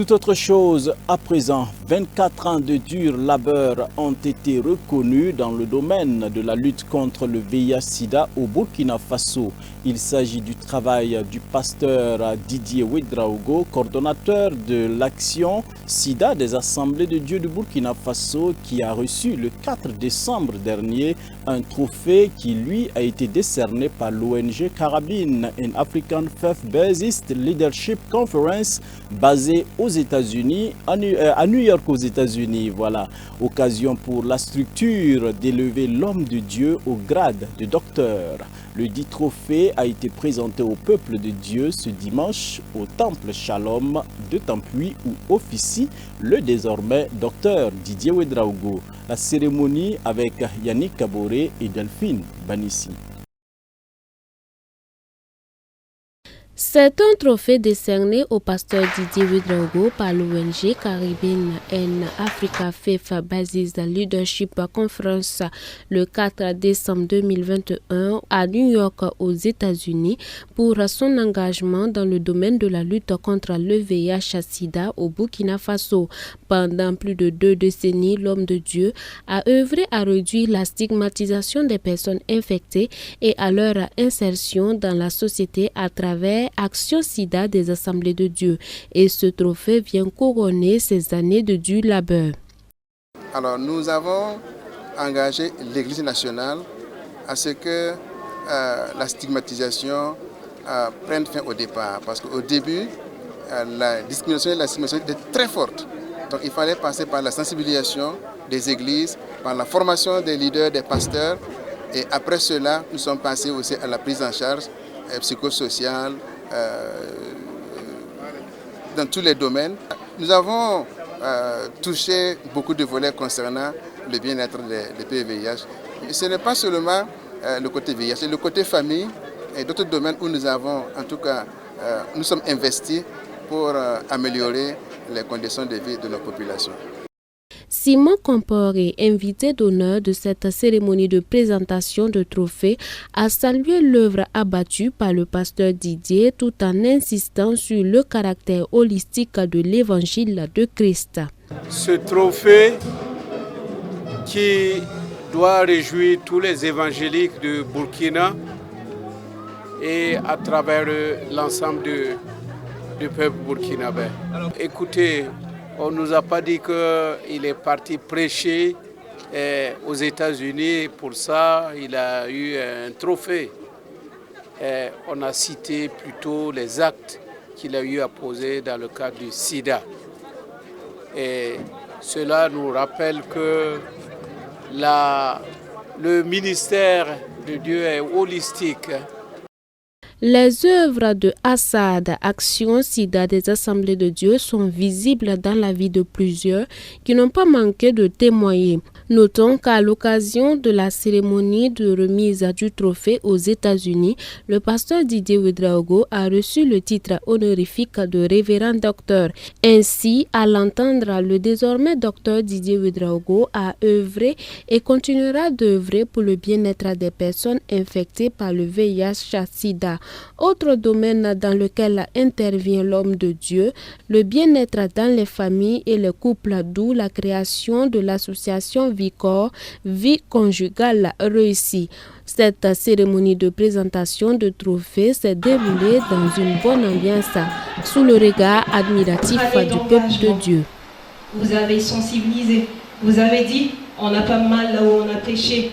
Tout autre chose, à présent, 24 ans de dur labeur ont été reconnus dans le domaine de la lutte contre le VIH-Sida au Burkina Faso. Il s'agit du travail du pasteur Didier Ouedraogo, coordonnateur de l'action Sida des Assemblées de Dieu du Burkina Faso, qui a reçu le 4 décembre dernier un trophée qui lui a été décerné par l'ONG Caribbean and African Faith-Based Leadership Conference basée aux États-Unis, à New York aux États-Unis. Voilà, occasion pour la structure d'élever l'homme de Dieu au grade de docteur. Le dit trophée a été présenté au peuple de Dieu ce dimanche au temple Shalom de Tampuy où officie le désormais docteur Didier Ouedraogo. La cérémonie avec Yannick Kaboré et Delphine Banissi. C'est un trophée décerné au pasteur Didier Ouedraogo par l'ONG Caribbean and Africa Faith-Based Leadership Conference le 4 décembre 2021 à New York aux États-Unis pour son engagement dans le domaine de la lutte contre le VIH-Sida au Burkina Faso. Pendant plus de 2 décennies, l'homme de Dieu a œuvré à réduire la stigmatisation des personnes infectées et à leur insertion dans la société à travers Action Sida des Assemblées de Dieu. Et ce trophée vient couronner ces années de dur labeur. Alors nous avons engagé l'Église nationale à ce que la stigmatisation prenne fin au départ. Parce qu'au début, la discrimination était très forte. Donc il fallait passer par la sensibilisation des églises, par la formation des leaders, des pasteurs. Et après cela, nous sommes passés aussi à la prise en charge psychosociale, dans tous les domaines. Nous avons touché beaucoup de volets concernant le bien-être des PVIH. Ce n'est pas seulement le côté VIH, c'est le côté famille et d'autres domaines où nous avons, en tout cas, nous sommes investis pour améliorer les conditions de vie de nos populations. Simon Comporé, invité d'honneur de cette cérémonie de présentation de trophées, a salué l'œuvre abattue par le pasteur Didier tout en insistant sur le caractère holistique de l'évangile de Christ. Ce trophée qui doit réjouir tous les évangéliques de Burkina et à travers l'ensemble du peuple burkinabé. Écoutez, on ne nous a pas dit qu'il est parti prêcher aux États-Unis. Pour ça, il a eu un trophée. On a cité plutôt les actes qu'il a eu à poser dans le cadre du SIDA. Et cela nous rappelle que le ministère de Dieu est holistique. Les œuvres de Assad, Action Sida des Assemblées de Dieu, sont visibles dans la vie de plusieurs qui n'ont pas manqué de témoigner. Notons qu'à l'occasion de la cérémonie de remise du trophée aux États-Unis, le pasteur Didier Ouedraogo a reçu le titre honorifique de révérend docteur. Ainsi, à l'entendre, le désormais docteur Didier Ouedraogo a œuvré et continuera d'œuvrer pour le bien-être des personnes infectées par le VIH-Sida. Autre domaine dans lequel intervient l'homme de Dieu, le bien-être dans les familles et les couples, d'où la création de l'association Vicor, Vie conjugale réussie. Cette cérémonie de présentation de trophées s'est déroulée dans une bonne ambiance, sous le regard admiratif du peuple de Dieu. Vous avez sensibilisé, vous avez dit, on n'a pas mal là où on a prêché.